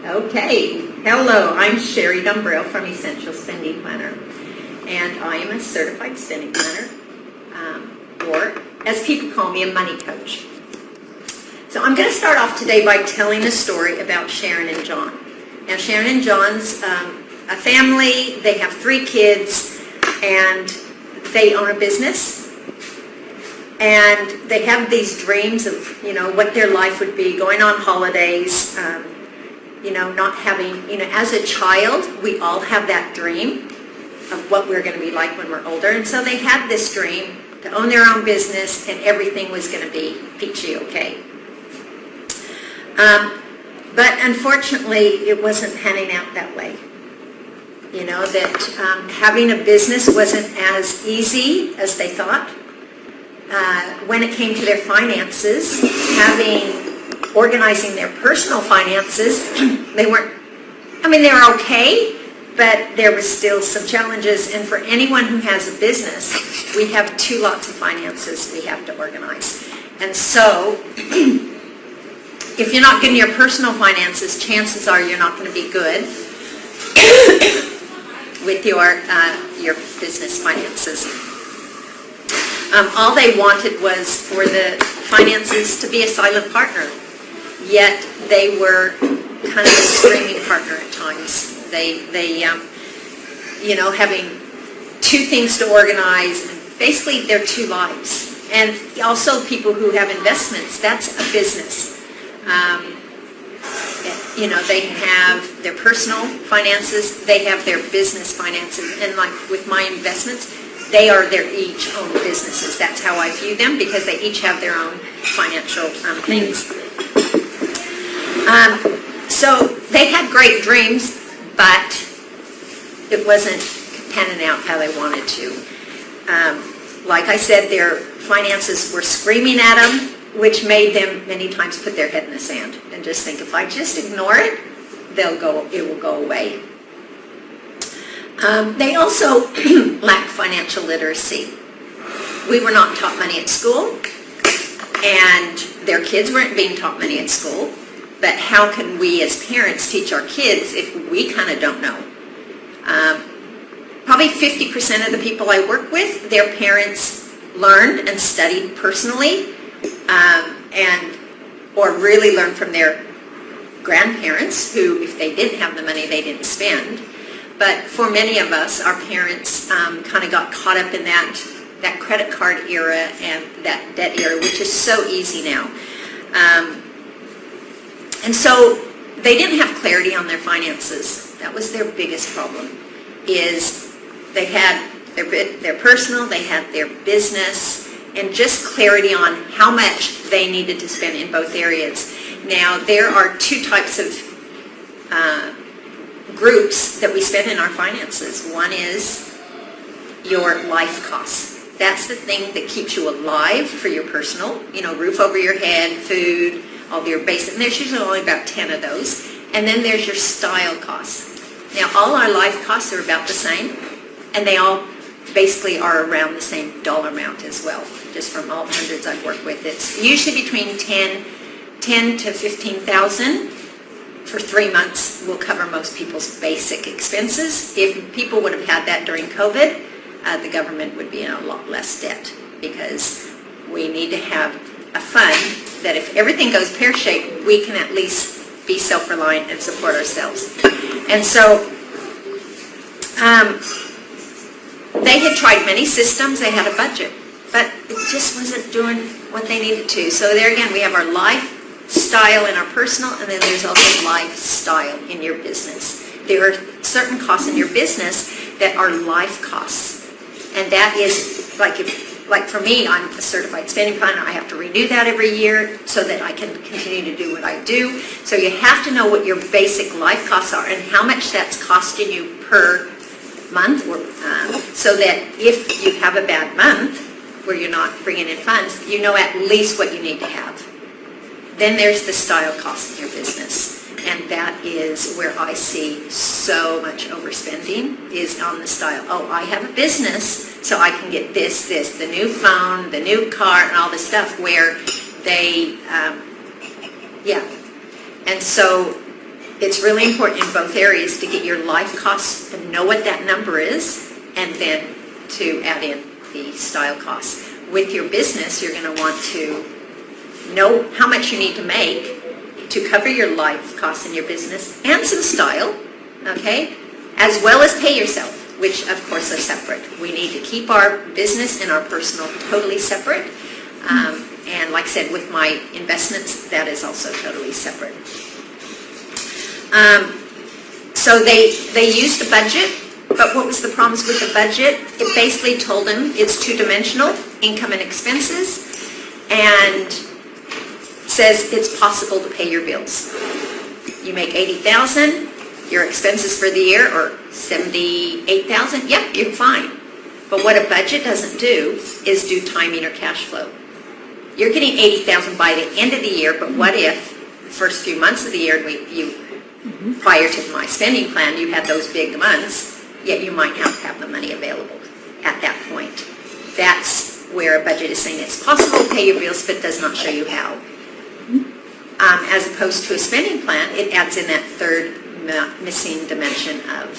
Okay, hello, I'm Sherri from Essential Spending Planner, and I am a certified spending planner, or as people call me, a money coach. So I'm going to start off today by telling a story about Sharon and John. Now, Sharon and John's a family. They have 3 kids, and they own a business. And they have these dreams of, what their life would be, going on holidays, not having, as a child, we all have that dream of what we're going to be like when we're older. And so they had this dream to own their own business, and everything was going to be peachy okay. But unfortunately, it wasn't panning out that way. That having a business wasn't as easy as they thought. When it came to their finances, organizing their personal finances, they were okay, but there was still some challenges. And for anyone who has a business, we have 2 lots of finances we have to organize. And so, if you're not getting your personal finances, chances are you're not going to be good with your business finances. All they wanted was for the finances to be a silent partner, yet they were kind of a screaming partner at times. They having 2 things to organize, and basically their 2 lives. And also people who have investments, that's a business. They have their personal finances, they have their business finances, and like with my investments, they are their each own businesses. That's how I view them, because they each have their own financial things. So they had great dreams, but it wasn't panning out how they wanted to. Like I said, their finances were screaming at them, which made them many times put their head in the sand and just think, if I just ignore it, it will go away. They also lack financial literacy. We were not taught money at school, and their kids weren't being taught money at school. But how can we as parents teach our kids if we kind of don't know? Probably 50% of the people I work with, their parents learned and studied personally, or really learned from their grandparents, who, if they didn't have the money, they didn't spend. But for many of us, our parents kind of got caught up in that credit card era and that debt era, which is so easy now. And so they didn't have clarity on their finances. That was their biggest problem, is they had their personal, they had their business, and just clarity on how much they needed to spend in both areas. Now, there are 2 types of groups that we spend in our finances. One is your life costs. That's the thing that keeps you alive for your personal, roof over your head, food, all of your basic, and there's usually only about 10 of those. And then there's your style costs. Now, all our life costs are about the same, and they all basically are around the same dollar amount as well, just from all the hundreds I've worked with. It's usually between 10 to 15,000 for 3 months will cover most people's basic expenses. If people would have had that during COVID, the government would be in a lot less debt, because we need to have a fund that if everything goes pear-shaped, we can at least be self-reliant and support ourselves. And so they had tried many systems, they had a budget, but it just wasn't doing what they needed to. So there again, we have our lifestyle and our personal, and then there's also lifestyle in your business. There are certain costs in your business that are life costs. And that is, like for me, I'm a certified spending planner. I have to renew that every year so that I can continue to do what I do. So you have to know what your basic life costs are and how much that's costing you per month, or so that if you have a bad month where you're not bringing in funds, you know at least what you need to have. Then there's the style cost in your business. And that is where I see so much overspending, is on the style. Oh, I have a business, so I can get this, the new phone, the new car, and all this stuff, where they, And so it's really important in both areas to get your life costs and know what that number is, and then to add in the style costs. With your business, you're going to want to know how much you need to make to cover your life costs in your business and some style, okay, as well as pay yourself, which of course are separate. We need to keep our business and our personal totally separate. And like I said, with my investments, that is also totally separate. So they used a budget, but what was the problems with the budget? It basically told them it's two-dimensional, income and expenses, and says it's possible to pay your bills. You make $80,000, your expenses for the year are $78,000. Yep, you're fine. But what a budget doesn't do is do timing or cash flow. You're getting $80,000 by the end of the year, but what if the first few months of the year, prior to my spending plan, you had those big months, yet you might not have the money available at that point. That's where a budget is saying it's possible to pay your bills, but does not show you how. As opposed to a spending plan, it adds in that third missing dimension of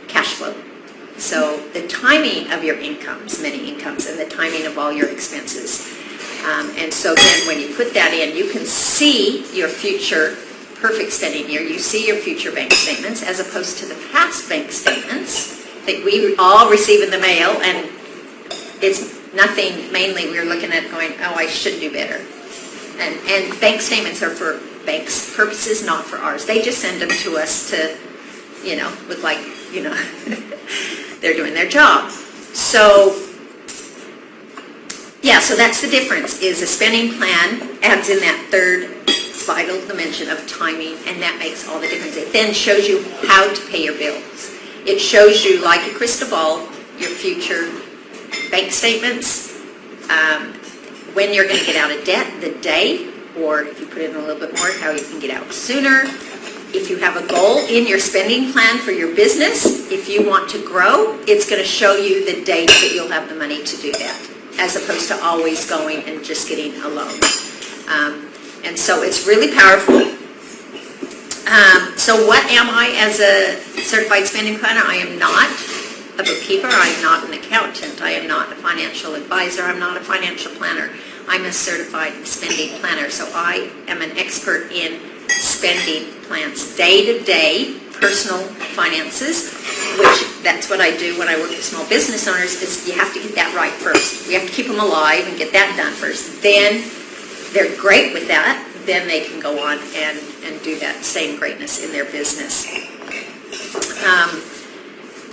cash flow. So the timing of your incomes, many incomes, and the timing of all your expenses. And so then when you put that in, you can see your future perfect spending year. You see your future bank statements as opposed to the past bank statements that we all receive in the mail, and it's nothing, mainly we're looking at going, oh, I should do better. And bank statements are for banks' purposes, not for ours. They just send them to us to, look like, they're doing their job. So, yeah, so that's the difference, is a spending plan adds in that third vital dimension of timing, and that makes all the difference. It then shows you how to pay your bills. It shows you, like a crystal ball, your future bank statements, when you're going to get out of debt, the day, or if you put in a little bit more, how you can get out sooner. If you have a goal in your spending plan for your business, if you want to grow, it's going to show you the date that you'll have the money to do that, as opposed to always going and just getting a loan. And so it's really powerful. So what am I as a certified spending planner? I am not a bookkeeper. I am not an accountant. I am not a financial advisor. I'm not a financial planner. I'm a certified spending planner. So I am an expert in spending plans, day-to-day personal finances, which that's what I do when I work with small business owners, is you have to get that right first. We have to keep them alive and get that done first. Then they're great with that. Then they can go on and do that same greatness in their business.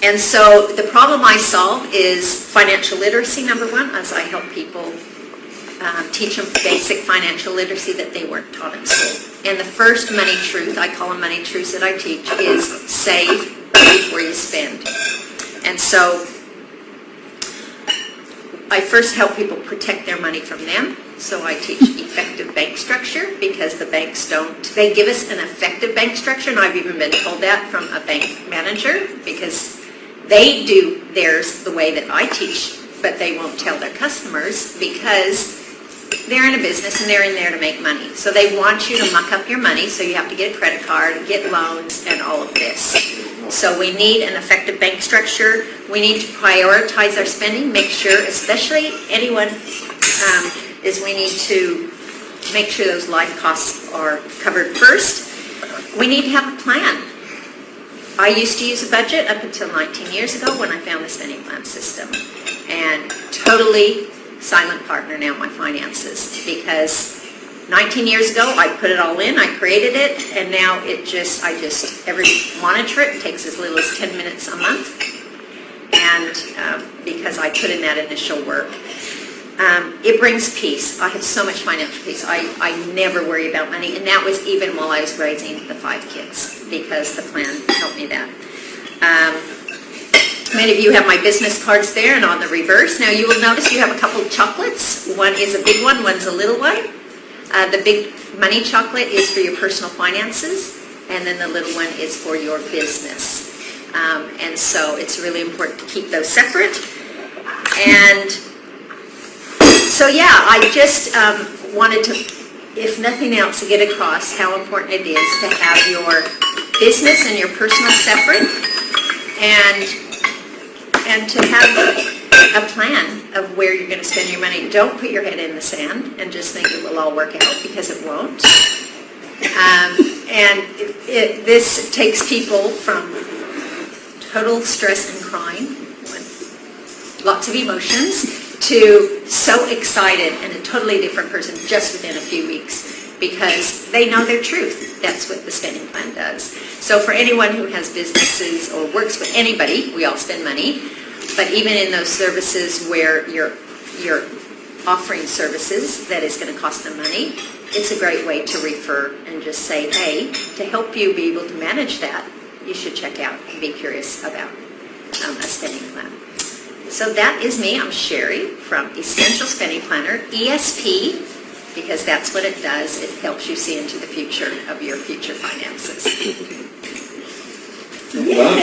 And so the problem I solve is financial literacy, number one, as I help people teach them basic financial literacy that they weren't taught in school. And the first money truth, I call them money truths that I teach, is save before you spend. And so I first help people protect their money from them. So I teach effective bank structure, because the banks don't, they give us an effective bank structure, and I've even been told that from a bank manager, because they do theirs the way that I teach, but they won't tell their customers, because they're in a business and they're in there to make money. So they want you to muck up your money, so you have to get a credit card, get loans, and all of this. So we need an effective bank structure. We need to prioritize our spending, make sure, especially anyone, is we need to make sure those life costs are covered first. We need to have a plan. I used to use a budget up until 19 years ago when I found the spending plan system. And totally silent partner now in my finances, because 19 years ago I put it all in, I created it, and now I just monitor it. It takes as little as 10 minutes a month, and because I put in that initial work. It brings peace. I have so much financial peace. I never worry about money, and that was even while I was raising the 5 kids, because the plan helped me that. Many of you have my business cards there, and on the reverse, now you will notice you have a couple of chocolates. One is a big one, one's a little one. The big money chocolate is for your personal finances, and then the little one is for your business. And so it's really important to keep those separate. And so yeah, I just wanted to if nothing else, to get across how important it is to have your business and your personal separate, and to have a plan of where you're going to spend your money. Don't put your head in the sand and just think it will all work out, because it won't. This takes people from total stress and crying, lots of emotions, to so excited and a totally different person just within a few weeks, because they know their truth. That's what the spending plan does. So for anyone who has businesses or works with anybody, we all spend money, but even in those services where you're offering services that is going to cost them money, it's a great way to refer and just say, hey, to help you be able to manage that, you should check out and be curious about a spending plan. So that is me. I'm Sherry from Essential Spending Planner, ESP, because that's what it does. It helps you see into the future of your future finances. Wow.